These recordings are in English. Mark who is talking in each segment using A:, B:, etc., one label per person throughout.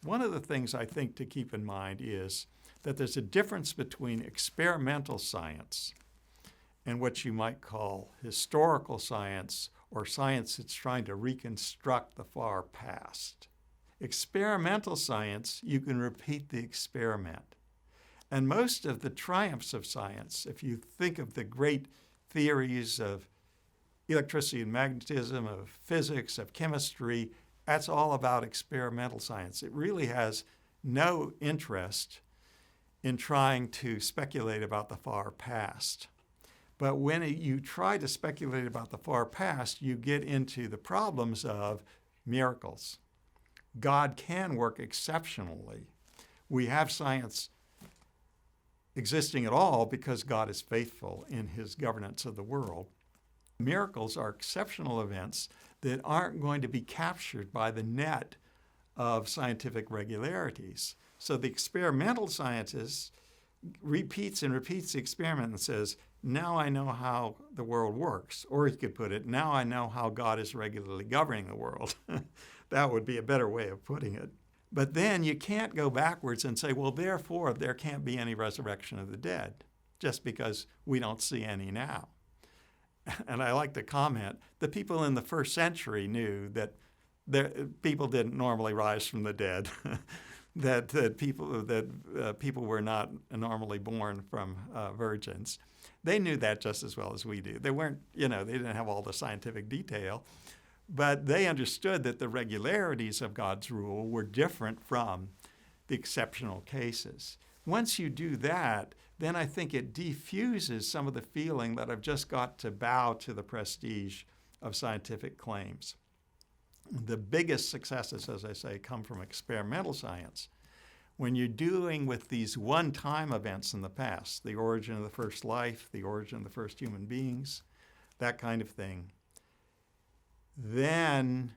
A: One of the things I think to keep in mind is that there's a difference between experimental science and what you might call historical science, or science that's trying to reconstruct the far past. Experimental science, you can repeat the experiment. And most of the triumphs of science, if you think of the great theories of electricity and magnetism, of physics, of chemistry, that's all about experimental science. It really has no interest in trying to speculate about the far past. But when you try to speculate about the far past, you get into the problems of miracles. God can work exceptionally. We have science existing at all because God is faithful in his governance of the world. Miracles are exceptional events that aren't going to be captured by the net of scientific regularities. So the experimental scientist repeats and repeats the experiment and says, now I know how the world works. Or you could put it, now I know how God is regularly governing the world. That would be a better way of putting it. But then you can't go backwards and say, well, therefore, there can't be any resurrection of the dead, just because we don't see any now. And I like to comment, the people in the first century knew that people didn't normally rise from the dead, that people were not normally born from virgins. They knew that just as well as we do. They weren't, they didn't have all the scientific detail, but they understood that the regularities of God's rule were different from the exceptional cases. Once you do that, then I think it defuses some of the feeling that I've just got to bow to the prestige of scientific claims. The biggest successes, as I say, come from experimental science. When you're dealing with these one-time events in the past, the origin of the first life, the origin of the first human beings, that kind of thing, then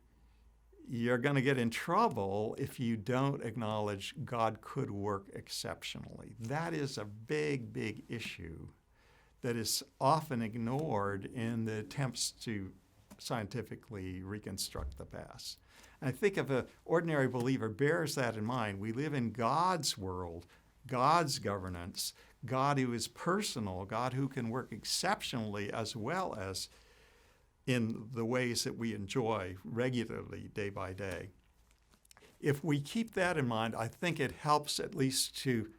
A: you're going to get in trouble if you don't acknowledge God could work exceptionally. That is a big, big issue that is often ignored in the attempts to scientifically reconstruct the past. And I think if an ordinary believer bears that in mind, we live in God's world, God's governance, God who is personal, God who can work exceptionally as well as in the ways that we enjoy regularly day by day. If we keep that in mind, I think it helps at least to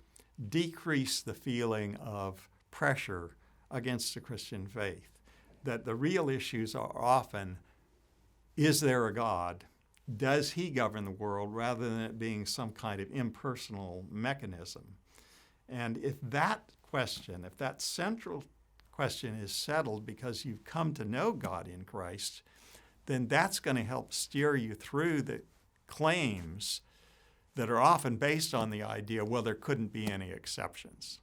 A: decrease the feeling of pressure against the Christian faith, that the real issues are often, is there a God? Does he govern the world, rather than it being some kind of impersonal mechanism? And if that central question is settled because you've come to know God in Christ, then that's going to help steer you through the claims that are often based on the idea, well, there couldn't be any exceptions.